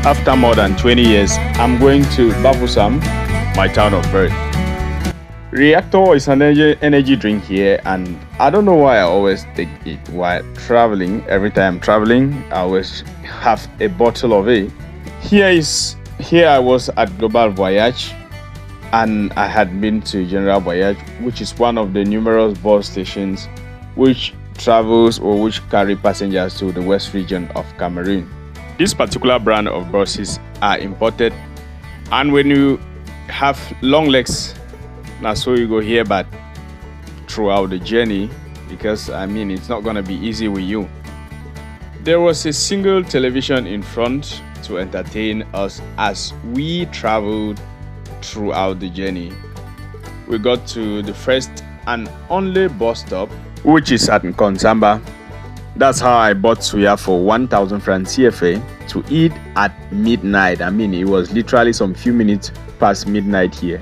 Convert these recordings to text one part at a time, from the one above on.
after more than 20 years, I'm going to Bafoussam, my town of birth. Reactor is an energy drink here, and I don't know why I always take it while traveling. Every time I'm traveling, I always have a bottle of it. Here I was at Global Voyage, and I had been to General Voyage, which is one of the numerous bus stations which travels or which carry passengers to the west region of Cameroon. This particular brand of buses are imported, and when you have long legs, now so you go here, but throughout the journey, because it's not gonna be easy with you. There was a single television in front to entertain us as we traveled throughout the journey. We got to the first and only bus stop, which is at Nkonsamba. That's how I bought suya for 1,000 francs CFA to eat at midnight. It was literally some few minutes past midnight here.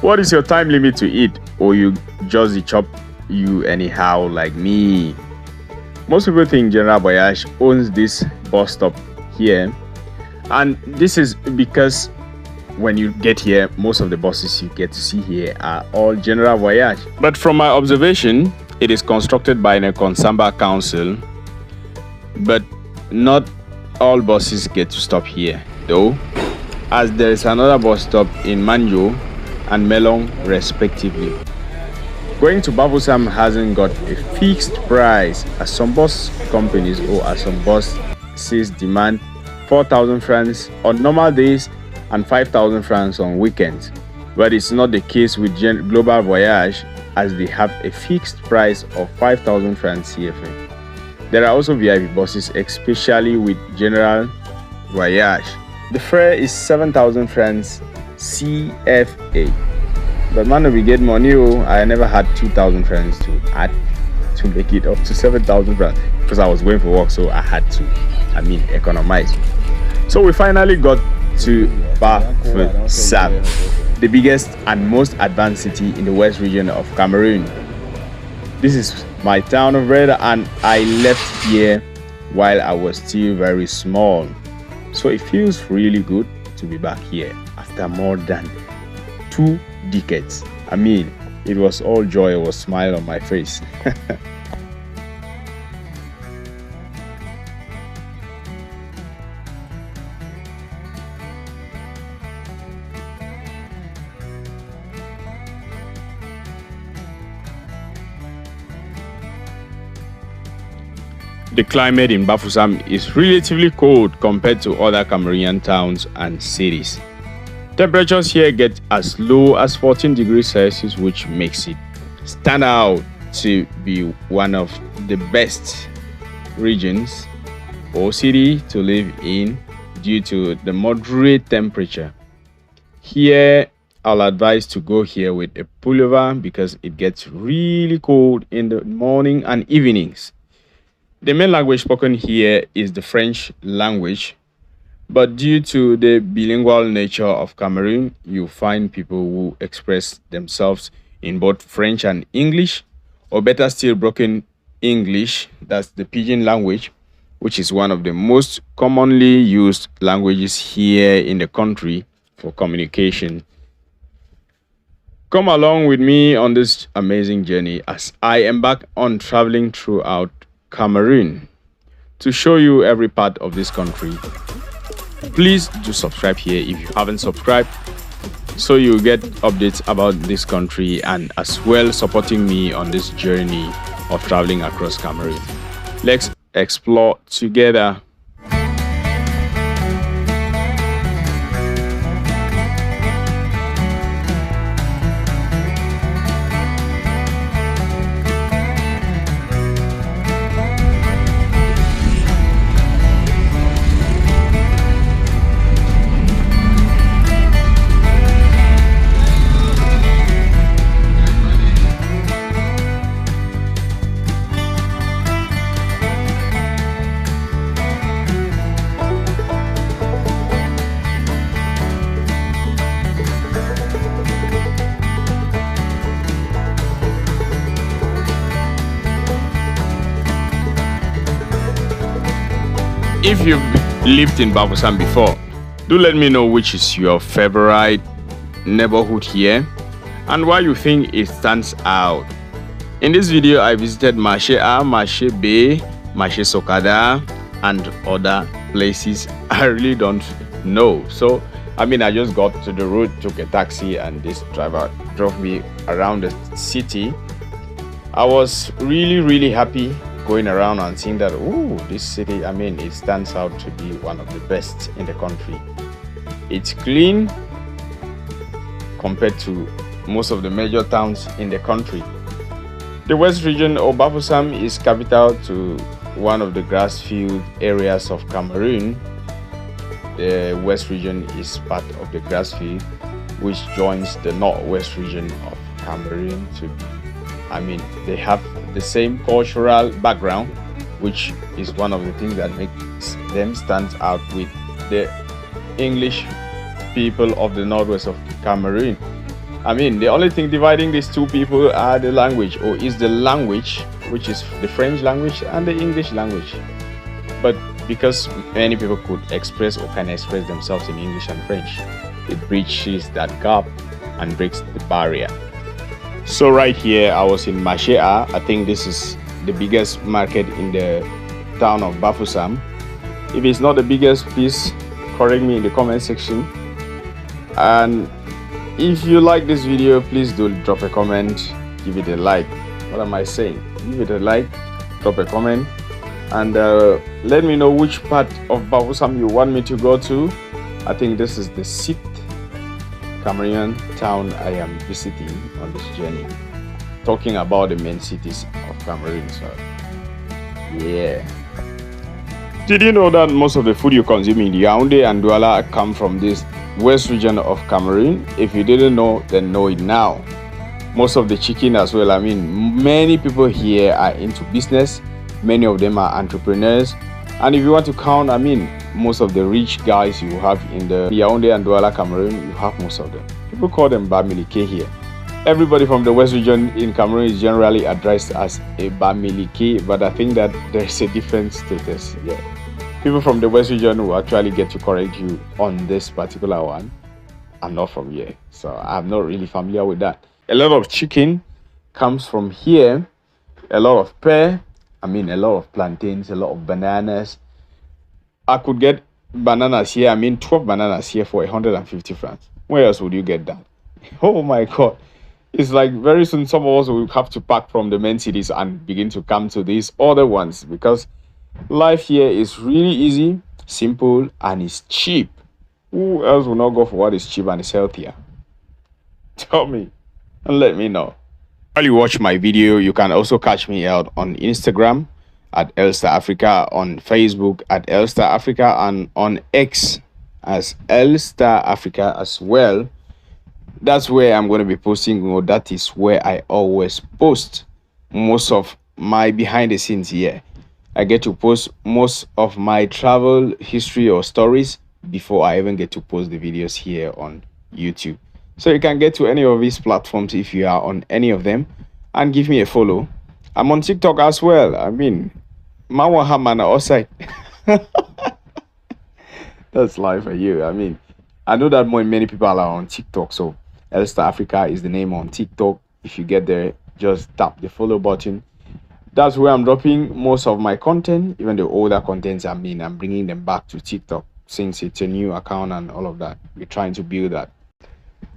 What is your time limit to eat? Or you just chop you anyhow like me? Most people think General Voyage owns this bus stop here, and this is because when you get here, most of the buses you get to see here are all General Voyage. But from my observation, it is constructed by the Nkonsamba Council, but not all buses get to stop here though, as there is another bus stop in Manjo and Melon respectively. Going to Bafoussam hasn't got a fixed price, as some bus companies or as some buses demand 4,000 francs on normal days and 5,000 francs on weekends. But it's not the case with Global Voyage, as they have a fixed price of 5,000 francs CFA. There are also VIP buses, especially with General Voyage. The fare is 7,000 francs CFA. But man, we get money. I never had 2,000 francs to add to make it up to 7,000 francs because I was going for work, so I had to economize. So we finally got to Bafoussam, the biggest and most advanced city in the west region of Cameroon. This is my town of birth, and I left here while I was still very small. So it feels really good to be back here after more than 2 decades. It was all joy, it was a smile on my face. The climate in Bafoussam is relatively cold compared to other Cameroonian towns and cities. Temperatures here get as low as 14 degrees Celsius, which makes it stand out to be one of the best regions or city to live in due to the moderate temperature. Here, I'll advise to go here with a pullover because it gets really cold in the morning and evenings. The main language spoken here is the French language, but due to the bilingual nature of Cameroon, you find people who express themselves in both French and English, or better still, broken English. That's the Pidgin language, which is one of the most commonly used languages here in the country for communication. Come along with me on this amazing journey as I embark on traveling throughout Cameroon to show you every part of this country. Please do subscribe here if you haven't subscribed, so you get updates about this country and as well supporting me on this journey of traveling across Cameroon. Let's explore together. If you've lived in Bafoussam before. Do let me know which is your favorite neighborhood here and why you think it stands out. In this video, I visited Marché A, Marché B, Marché Sokada, and other places I really don't know. So, I just got to the road, took a taxi, and this driver drove me around the city. I was really happy going around and seeing that, this city, it stands out to be one of the best in the country. It's clean compared to most of the major towns in the country. The West region of Bafoussam is capital to one of the grass field areas of Cameroon. The West region is part of the grass field, which joins the Northwest region of Cameroon to they have the same cultural background, which is one of the things that makes them stand out with the English people of the Northwest of Cameroon. The only thing dividing these two people are the language, or is the language, which is the French language and the English language. But because many people could express or can express themselves in English and French, it bridges that gap and breaks the barrier. So right here, I was in Marché A. I think this is the biggest market in the town of Bafoussam. If it's not the biggest, please correct me in the comment section. And if you like this video, please do drop a comment, give it a like. What am I saying? Give it a like, drop a comment, and let me know which part of Bafoussam you want me to go to. I think this is the 6th Cameroonian town I am visiting on this journey, talking about the main cities of Cameroon. So yeah. Did you know that most of the food you consume in Yaoundé and Douala come from this West region of Cameroon? If you didn't know, then know it now. Most of the chicken as well. Many people here are into business. Many of them are entrepreneurs. And if you want to count, most of the rich guys you have in the Yaoundé and Douala, Cameroon, you have most of them. People call them Bamileke here. Everybody from the West region in Cameroon is generally addressed as a Bamileke, but I think that there's a different status. Yeah. People from the West region will actually get to correct you on this particular one. I'm not from here, so I'm not really familiar with that. A lot of chicken comes from here, a lot of pear, a lot of plantains, a lot of bananas. I could get bananas here, 12 bananas here for 150 francs. Where else would you get that? Oh my God. It's like very soon some of us will have to pack from the main cities and begin to come to these other ones, because life here is really easy, simple, and it's cheap. Who else will not go for what is cheap and is healthier? Tell me and let me know. While you watch my video, you can also catch me out on Instagram at Elstar Africa, on Facebook at Elstar Africa, and on X as Elstar Africa as well. That's where I'm going to be posting, or that is where I always post most of my behind the scenes here. I get to post most of my travel history or stories before I even get to post the videos here on YouTube. So you can get to any of these platforms if you are on any of them, and give me a follow. I'm on TikTok as well. Mawa Hamana outside. That's life for you. I know that many people are on TikTok, so Elstar Africa is the name on TikTok. If you get there, just tap the follow button. That's where I'm dropping most of my content. Even the older contents, I'm bringing them back to TikTok since it's a new account and all of that. We're trying to build that.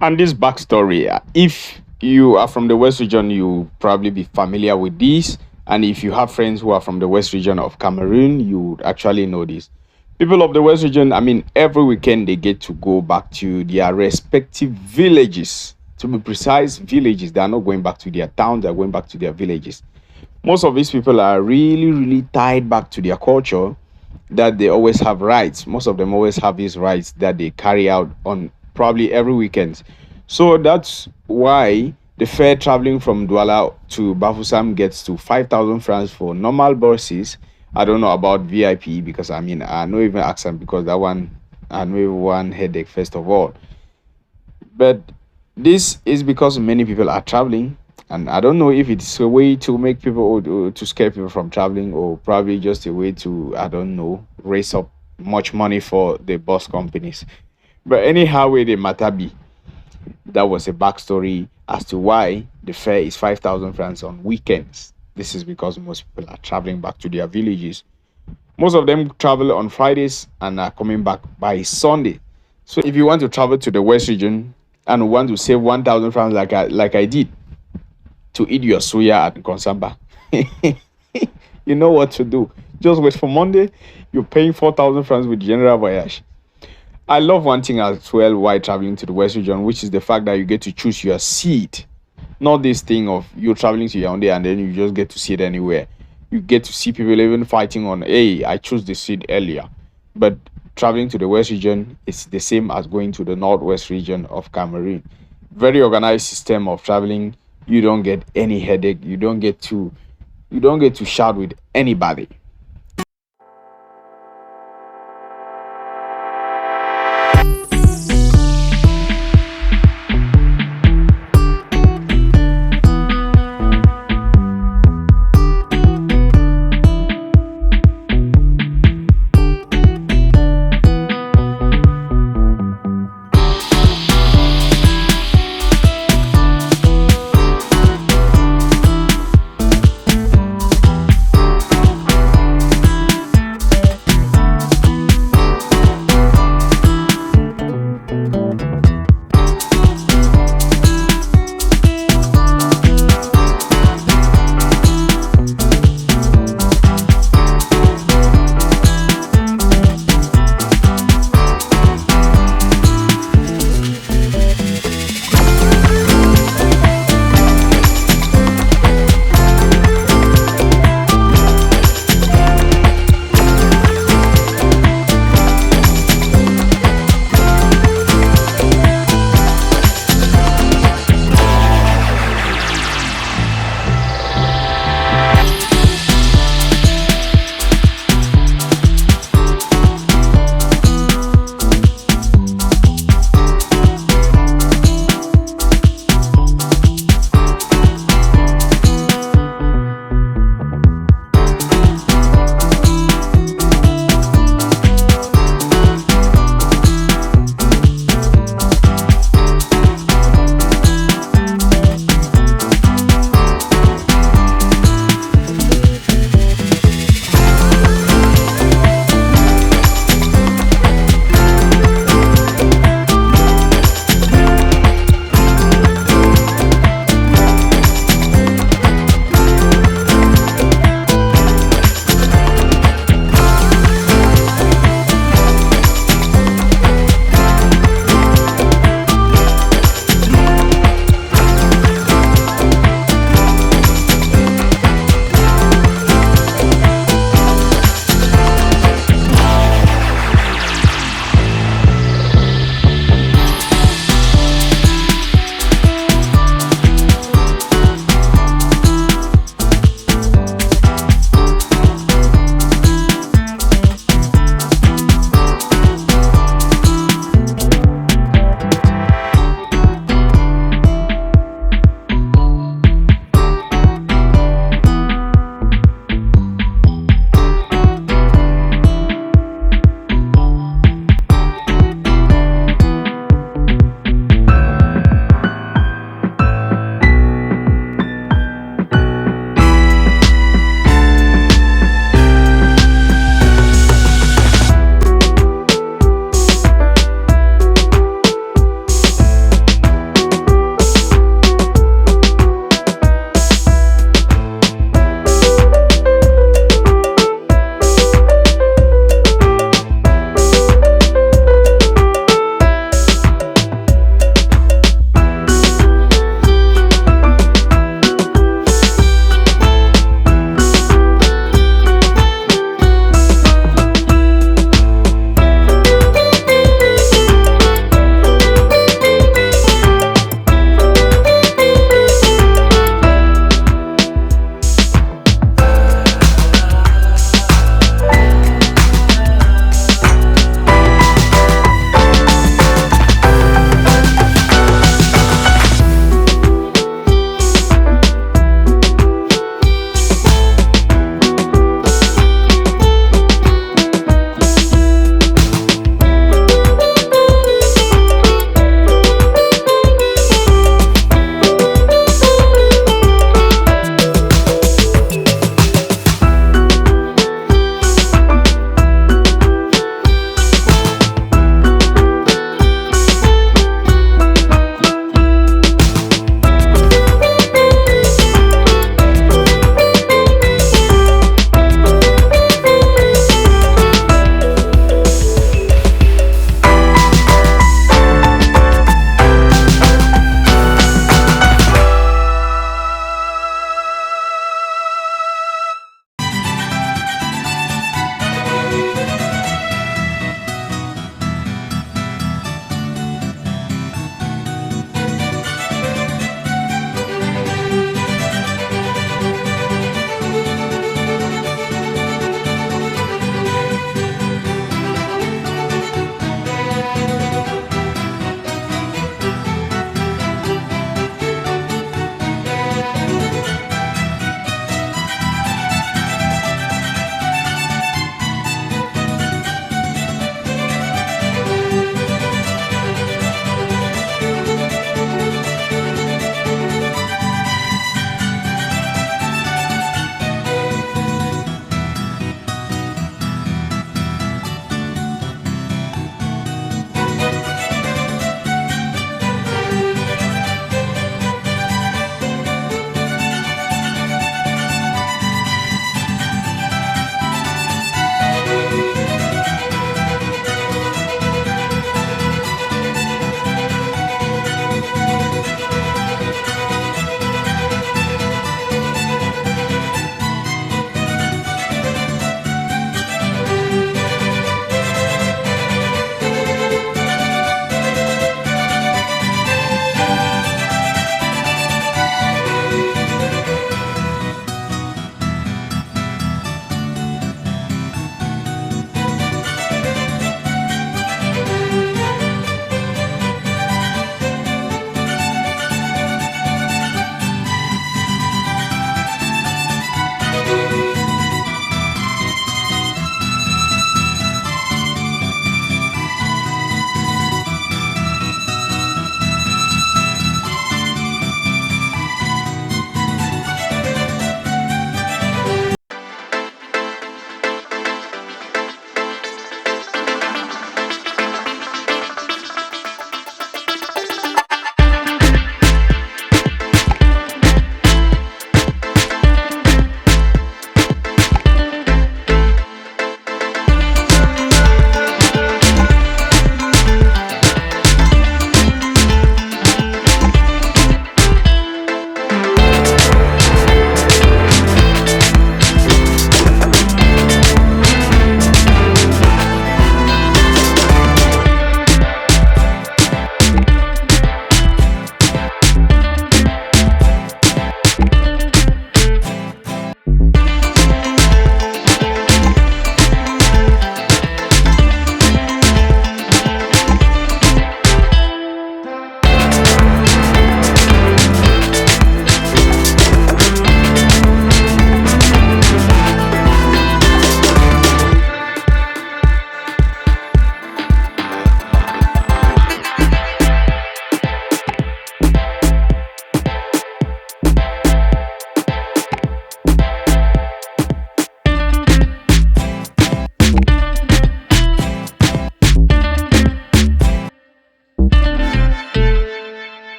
And this backstory, if you are from the West region, you'll probably be familiar with this. And if you have friends who are from the West region of Cameroon, you would actually know this. People of the West region, every weekend they get to go back to their respective villages. To be precise, villages. They are not going back to their towns, they're going back to their villages. Most of these people are really tied back to their culture, that they always have rights. Most of them always have these rights that they carry out on probably every weekend. So that's why the fare traveling from Douala to Bafoussam gets to 5,000 francs for normal buses. I don't know about VIP, because I no even ask them, because that one I know one headache first of all. But this is because many people are traveling, and I don't know if it's a way to make people, or to scare people from traveling, or probably just a way to, I don't know, raise up much money for the bus companies. But anyhow, way the matter be, that was a backstory as to why the fare is 5,000 francs on weekends. This is because most people are traveling back to their villages. Most of them travel on Fridays and are coming back by Sunday. So if you want to travel to the West region and want to save 1,000 francs like I did to eat your suya at Konsamba, you know what to do. Just wait for Monday. You're paying 4,000 francs with General Voyage. I love one thing as well while traveling to the West region, which is the fact that you get to choose your seat. Not this thing of you traveling to Yaoundé and then you just get to sit anywhere. You get to see people even fighting on, hey, I choose the seat earlier. But traveling to the West region is the same as going to the Northwest region of Cameroon. Very organized system of traveling. You don't get any headache. You don't get to shout with anybody.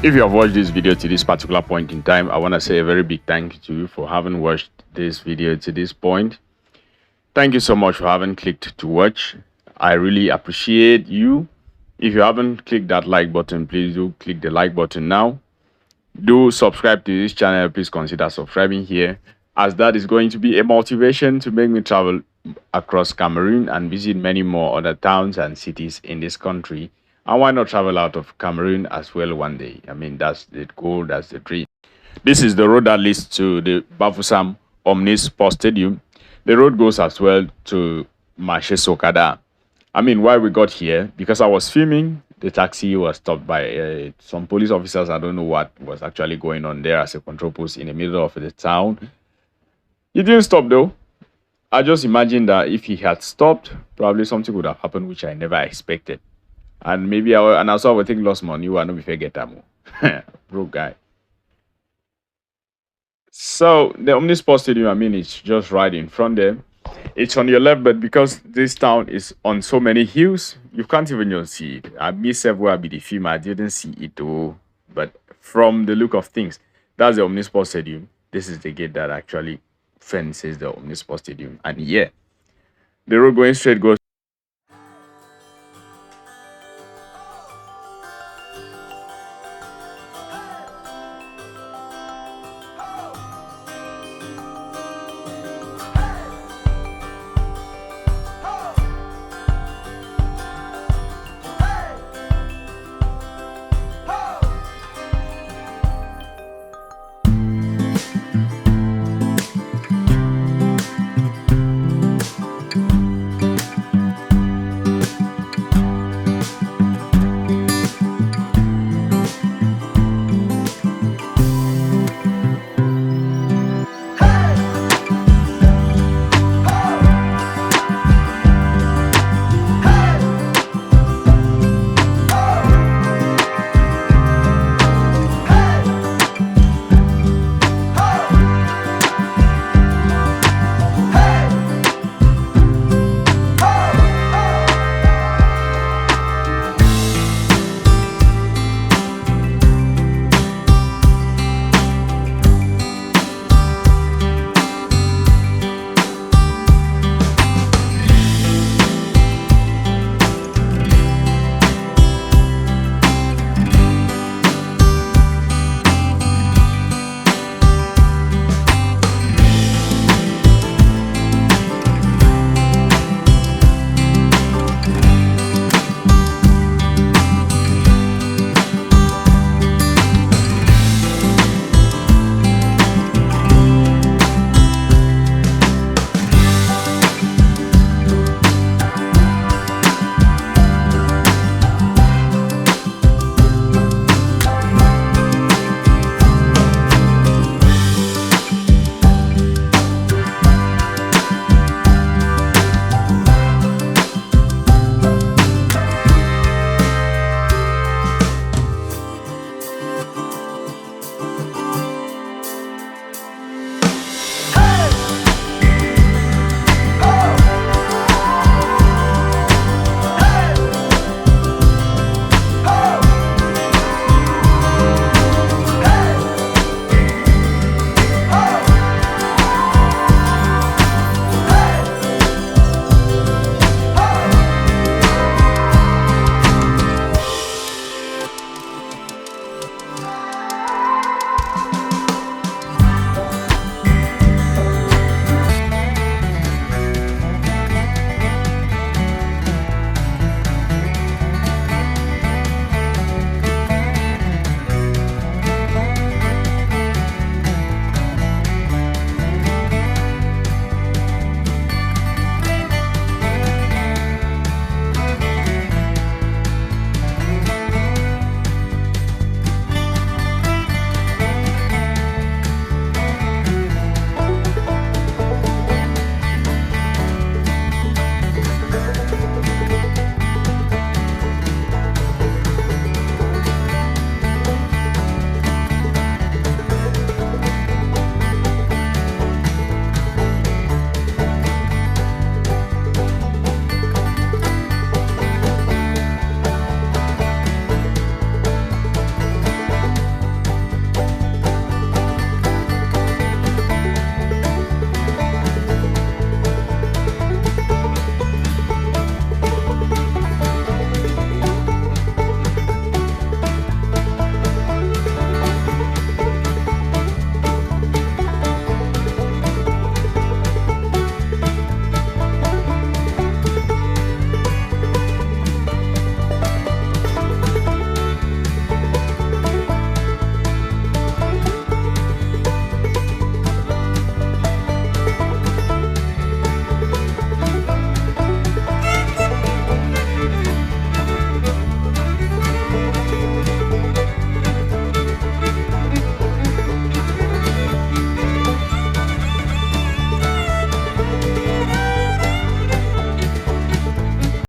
If you have watched this video to this particular point in time, I want to say a very big thank you to you for having watched this video to this point. Thank you so much for having clicked to watch. I really appreciate you. If you haven't clicked that like button, please do click the like button now. Do subscribe to this channel. Please consider subscribing here, as that is going to be a motivation to make me travel across Cameroon and visit many more other towns and cities in this country. And why not travel out of Cameroon as well one day? I mean, that's the goal, that's the dream. This is the road that leads to the Bafoussam Omnisport Stadium. The road goes as well to Marché Sokada. I mean, why we got here, because I was filming, the taxi was stopped by some police officers. I don't know what was actually going on there as a control post in the middle of the town. He didn't stop though. I just imagined that if he had stopped, probably something would have happened which I never expected. And maybe I also would think lost money. You are not before get them. Broke guy. So the Omnisport Stadium, I mean, it's just right in front there. It's on your left, but because this town is on so many hills, you can't even just see it. I missed several be the film, I didn't see it though. But from the look of things, that's the Omnisport Stadium. This is the gate that actually fences the Omnisport Stadium. And yeah, the road going straight goes